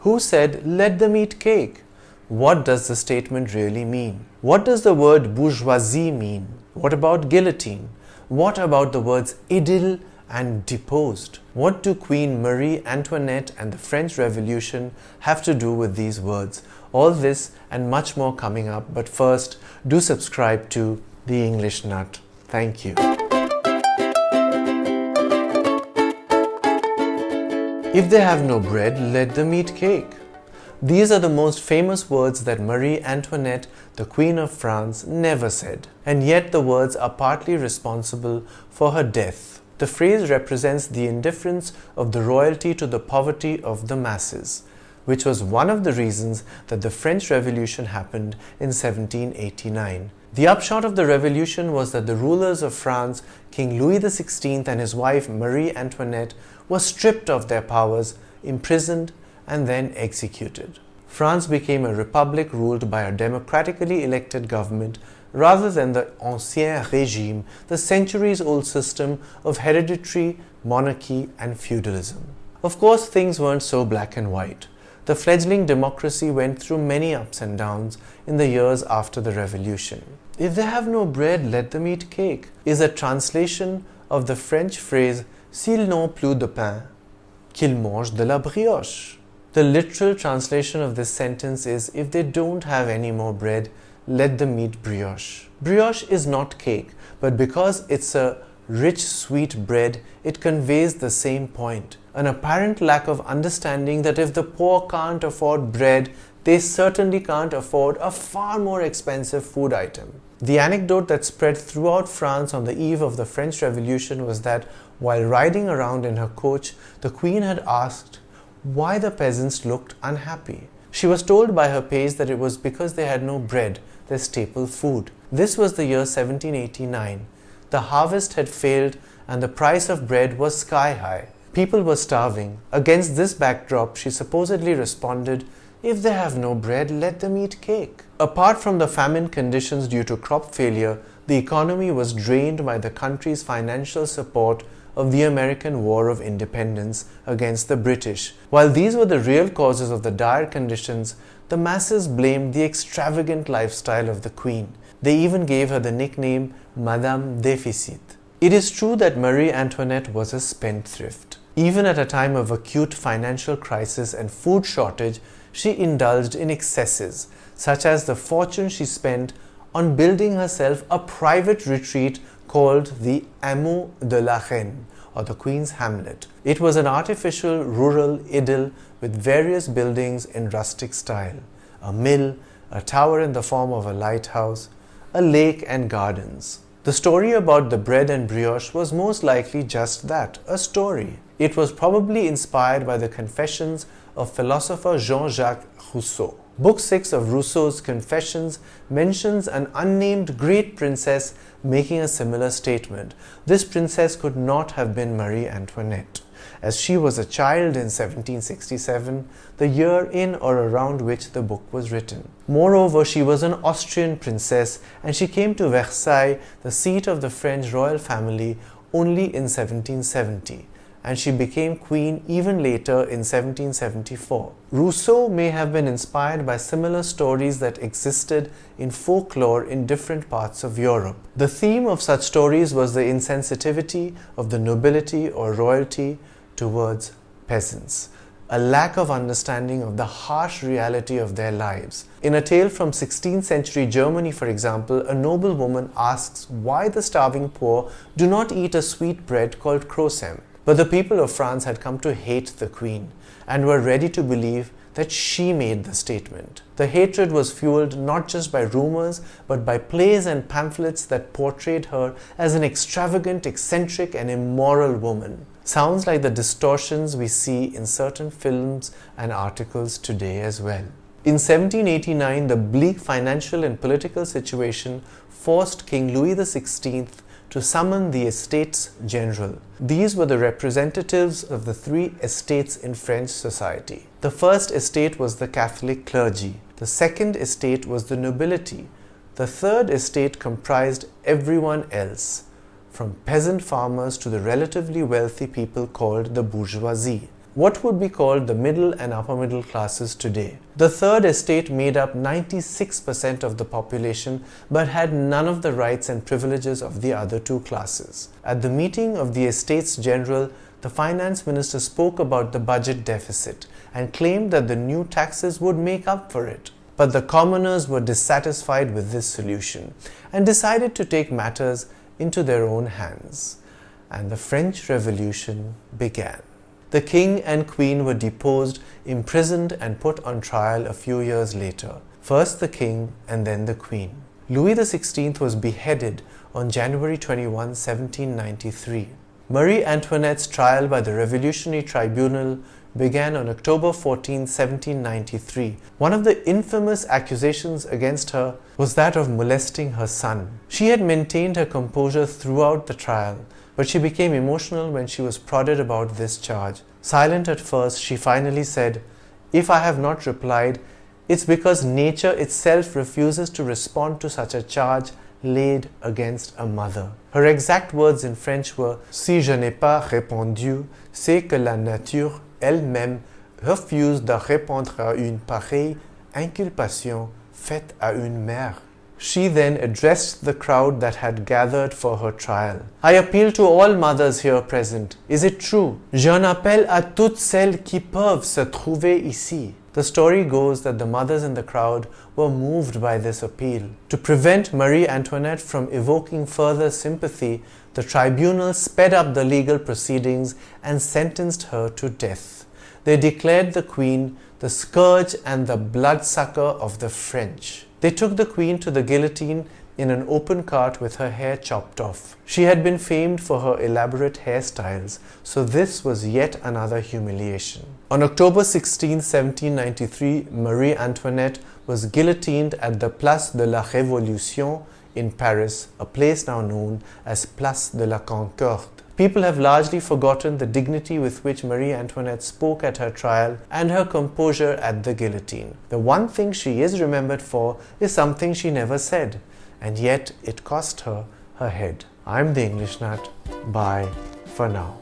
Who said, "Let them eat cake"? What does the statement really mean? What does the word bourgeoisie mean? What about guillotine? What about the words idyll and deposed? What do Queen Marie-Antoinette and the French Revolution have to do with these words? All this and much more coming up, but first, do subscribe to The English Nut. Thank you. If they have no bread, let them eat cake. These are the most famous words that Marie Antoinette, the Queen of France, never said. And yet the words are partly responsible for her death. The phrase represents the indifference of the royalty to the poverty of the masses, which was one of the reasons that the French Revolution happened in 1789. The upshot of the revolution was that the rulers of France, King Louis XVI and his wife Marie Antoinette, were stripped of their powers, imprisoned, and then executed. France became a republic ruled by a democratically elected government rather than the Ancien Régime, the centuries-old system of hereditary monarchy and feudalism. Of course, things weren't so black and white. The fledgling democracy went through many ups and downs in the years after the revolution. If they have no bread, let them eat cake is a translation of the French phrase "S'ils n'ont plus de pain, qu'ils mangent de la brioche." The literal translation of this sentence is, if they don't have any more bread, let them eat brioche. Brioche is not cake, but because it's a rich, sweet bread, it conveys the same point. An apparent lack of understanding that if the poor can't afford bread, they certainly can't afford a far more expensive food item. The anecdote that spread throughout France on the eve of the French Revolution was that while riding around in her coach, the Queen had asked why the peasants looked unhappy. She was told by her page that it was because they had no bread, their staple food. This was the year 1789. The harvest had failed and the price of bread was sky high. People were starving. Against this backdrop, she supposedly responded, "If they have no bread, let them eat cake." Apart from the famine conditions due to crop failure, the economy was drained by the country's financial support of the American War of Independence against the British. While these were the real causes of the dire conditions, the masses blamed the extravagant lifestyle of the Queen. They even gave her the nickname Madame Déficit. It is true that Marie Antoinette was a spendthrift. Even at a time of acute financial crisis and food shortage, she indulged in excesses, such as the fortune she spent on building herself a private retreat called the Hameau de la Reine, or the Queen's Hamlet. It was an artificial rural idyll with various buildings in rustic style, a mill, a tower in the form of a lighthouse, a lake and gardens. The story about the bread and brioche was most likely just that, a story. It was probably inspired by the Confessions of philosopher Jean-Jacques Rousseau. Book 6 of Rousseau's Confessions mentions an unnamed great princess making a similar statement. This princess could not have been Marie Antoinette, as she was a child in 1767, the year in or around which the book was written. Moreover, she was an Austrian princess and she came to Versailles, the seat of the French royal family, only in 1770. And she became queen even later in 1774. Rousseau may have been inspired by similar stories that existed in folklore in different parts of Europe. The theme of such stories was the insensitivity of the nobility or royalty towards peasants, a lack of understanding of the harsh reality of their lives. In a tale from 16th century Germany, for example, a noble woman asks why the starving poor do not eat a sweet bread called crocem. But the people of France had come to hate the Queen and were ready to believe that she made the statement. The hatred was fueled not just by rumors, but by plays and pamphlets that portrayed her as an extravagant, eccentric, and immoral woman. Sounds like the distortions we see in certain films and articles today as well. In 1789, the bleak financial and political situation forced King Louis XVI to summon the Estates General. These were the representatives of the three estates in French society. The first estate was the Catholic clergy. The second estate was the nobility. The third estate comprised everyone else, from peasant farmers to the relatively wealthy people called the bourgeoisie. what would be called the middle and upper middle classes today. The third estate made up 96% of the population but had none of the rights and privileges of the other two classes. At the meeting of the Estates General, the finance minister spoke about the budget deficit and claimed that the new taxes would make up for it. But the commoners were dissatisfied with this solution and decided to take matters into their own hands. And the French Revolution began. The king and queen were deposed, imprisoned and put on trial a few years later. First the king and then the queen. Louis XVI was beheaded on January 21, 1793. Marie-Antoinette's trial by the Revolutionary Tribunal began on October 14, 1793. One of the infamous accusations against her was that of molesting her son. She had maintained her composure throughout the trial, but she became emotional when she was prodded about this charge. Silent at first, she finally said, "If I have not replied, it's because nature itself refuses to respond to such a charge laid against a mother." Her exact words in French were, "Si je n'ai pas répondu, c'est que la nature elle-même refuse de répondre à une pareille inculpation faite à une mère." She then addressed the crowd that had gathered for her trial. "I appeal to all mothers here present. Is it true? J'en appelle à toutes celles qui peuvent se trouver ici." The story goes that the mothers in the crowd were moved by this appeal. To prevent Marie-Antoinette from evoking further sympathy, the tribunal sped up the legal proceedings and sentenced her to death. They declared the queen the scourge and the bloodsucker of the French. They took the queen to the guillotine in an open cart with her hair chopped off. She had been famed for her elaborate hairstyles, so this was yet another humiliation. On October 16, 1793, Marie-Antoinette was guillotined at the Place de la Révolution in Paris, a place now known as Place de la Concorde. People have largely forgotten the dignity with which Marie-Antoinette spoke at her trial and her composure at the guillotine. The one thing she is remembered for is something she never said, and yet it cost her her head. I'm the English Nut. Bye for now.